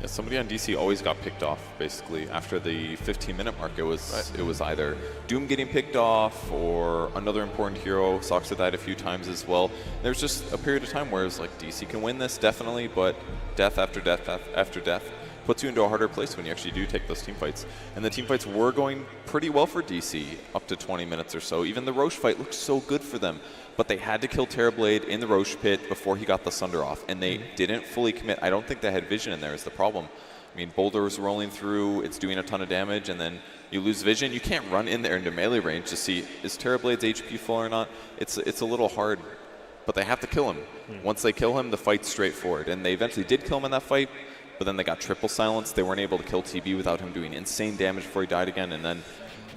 Yeah, somebody on DC always got picked off, basically. After the 15-minute mark, it was either Doom getting picked off or another important hero. Soxa died a few times as well. There's just a period of time where it's like, DC can win this, definitely, but death after death after death puts you into a harder place when you actually do take those team fights. And the team fights were going pretty well for DC up to 20 minutes or so. Even the Roche fight looked so good for them. But they had to kill Terrorblade in the Roche pit before he got the Sunder off. And they didn't fully commit. I don't think they had vision in there is the problem. I mean, Boulder was rolling through. It's doing a ton of damage. And then you lose vision. You can't run in there into melee range to see, is Terrorblade's HP full or not? It's a little hard. But they have to kill him. Once they kill him, the fight's straightforward. And they eventually did kill him in that fight. But then they got triple silence. They weren't able to kill TB without him doing insane damage before he died again. And then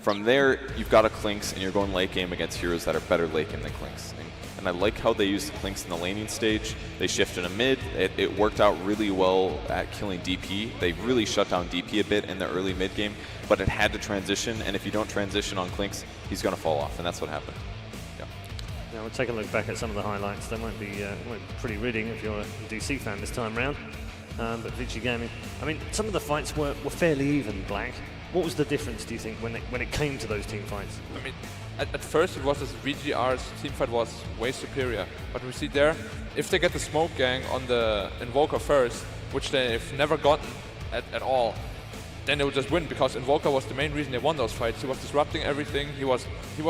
from there, you've got a Clinks, and you're going late game against heroes that are better late game than Clinks. And I like how they used the Clinks in the laning stage. They shifted a mid. It worked out really well at killing DP. They really shut down DP a bit in the early mid game, but it had to transition. And if you don't transition on Clinks, he's going to fall off, and that's what happened. Yeah. Now we'll take a look back at some of the highlights. They won't be pretty reading if you're a DC fan this time round. But VGR Gaming, I mean, some of the fights were fairly even, Black. What was the difference, do you think, when it came to those team fights? I mean, at first it was as VGR's team fight was way superior. But we see there, if they get the smoke gang on the Invoker first, which they've never gotten at all, then they would just win, because Invoker was the main reason they won those fights. He was disrupting everything. He was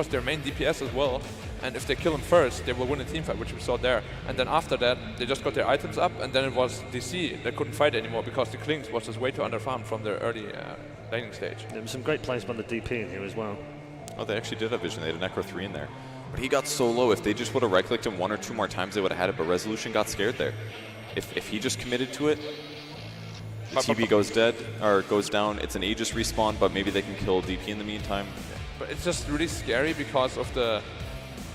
their main DPS as well. And if they kill him first, they will win a team fight, which we saw there. And then after that, they just got their items up, and then it was DC that couldn't fight anymore because the Clinks was just way too underfarmed from their early laning stage. There was some great plays by the DP in here as well. Oh, they actually did have vision. They had a Necro 3 in there. But he got so low. If they just would have right-clicked him one or two more times, they would have had it. But Resolution got scared there. If he just committed to it, the TB goes dead, or goes down. It's an Aegis respawn, but maybe they can kill DP in the meantime. But it's just really scary because of the...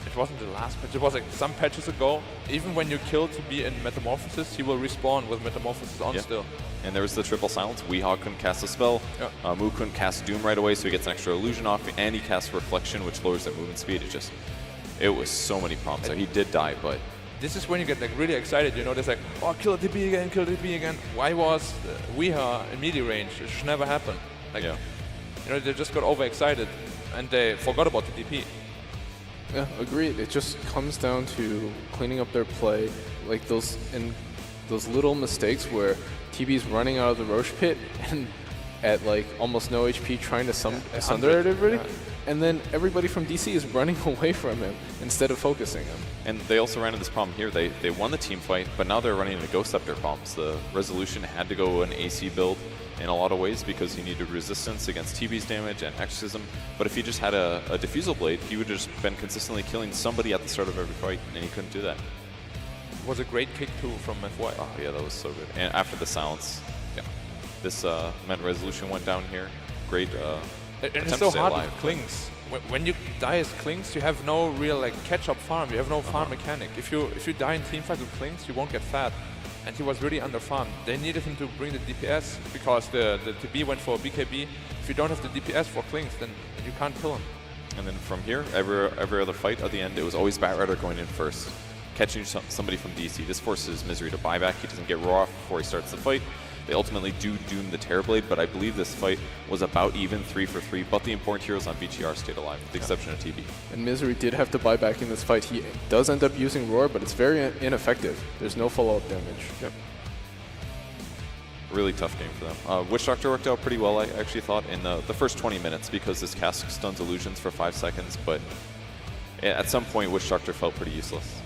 It wasn't the last patch, it was like some patches ago. Even when you kill TB in Metamorphosis, he will respawn with Metamorphosis on still. And there was the triple silence. Weehawk couldn't cast a spell. Mu couldn't cast Doom right away, so he gets an extra illusion off, and he casts Reflection, which lowers their movement speed. It was so many prompts. So he did die, but... This is when you get like really excited, you know, there's like, oh, kill the TB again, kill the TB again. Why was Weeha in melee range? It should never happen. Like, you know, they just got overexcited, and they forgot about the DP. Yeah, agreed. It just comes down to cleaning up their play, like those little mistakes where TB's running out of the Roche pit and at like almost no HP trying to sunder at everybody, and then everybody from DC is running away from him instead of focusing him. And they also ran into this problem here. They won the team fight, but now they're running into Ghost Scepter bombs. The Resolution had to go an AC build in a lot of ways because he needed resistance against TB's damage and Exorcism. But if he just had a Diffusal Blade, he would have just been consistently killing somebody at the start of every fight, and he couldn't do that. It was a great kick too from FY. Oh yeah, that was so good. And after the silence, this meant Resolution went down here. Great it's so hard with Clinks. When you die as Clinks, you have no real like catch-up farm. You have no farm mechanic. If you die in teamfight with Clinks, you won't get fat. And he was really underfarmed. They needed him to bring the DPS because the TB went for BKB. If you don't have the DPS for Clinks, then you can't kill him. And then from here, every other fight at the end, it was always Batrider going in first, catching somebody from DC. This forces Misery to buy back. He doesn't get raw off before he starts the fight. They ultimately do doom the Terrorblade, but I believe this fight was about even 3 for 3, but the important heroes on VGR stayed alive, with the exception of TB. And Misery did have to buy back in this fight. He does end up using Roar, but it's very ineffective. There's no follow-up damage. Yep. Really tough game for them. Witch Doctor worked out pretty well, I actually thought, in the first 20 minutes because this cast stuns illusions for 5 seconds, but at some point Witch Doctor felt pretty useless.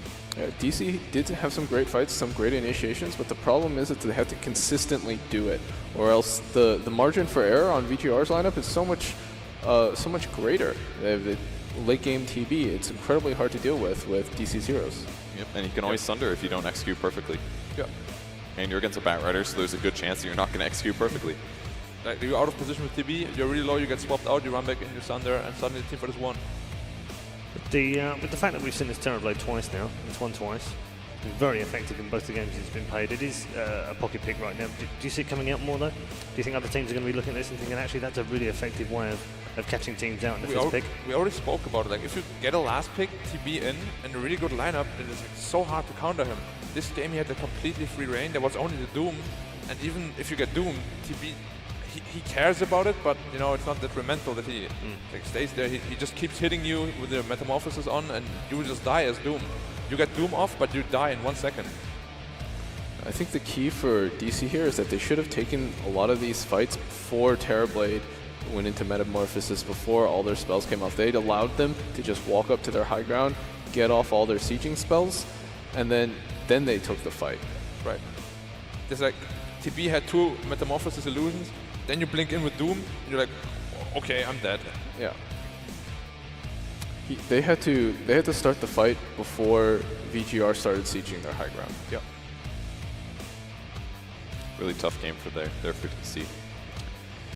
DC did have some great fights, some great initiations, but the problem is that they have to consistently do it, or else the margin for error on VGR's lineup is so much greater. The late game TB, it's incredibly hard to deal with DC's heroes. Yep, and you can always sunder if you don't execute perfectly. Yep. And you're against a Batrider, so there's a good chance that you're not going to execute perfectly. Like, you're out of position with TB, you're really low, you get swapped out, you run back in, you sunder, and suddenly the team fight is won. With the fact that we've seen this Terrorblade twice now, it's won twice, it's been very effective in both the games it's been played. It is a pocket pick right now. Do you see it coming out more though? Do you think other teams are going to be looking at this and thinking actually that's a really effective way of catching teams out in the first pick? We already spoke about it. Like if you get a last pick TB in and a really good lineup, it is like so hard to counter him. This game he had a completely free reign. There was only the Doom, And even if you get Doom, TB, he cares about it, but you know, it's not detrimental that he like stays there. He just keeps hitting you with the Metamorphosis on, and you will just die as Doom. You get Doom off, but you die in 1 second. I think the key for DC here is that they should have taken a lot of these fights before Terrorblade went into Metamorphosis, before all their spells came off. They'd allowed them to just walk up to their high ground, get off all their sieging spells, and then they took the fight. Right. There's like, TB had 2 Metamorphosis illusions, then you blink in with Doom, and you're like, okay, I'm dead. Yeah. They had to start the fight before VGR started sieging their high ground. Yeah. Really tough game for their 50C.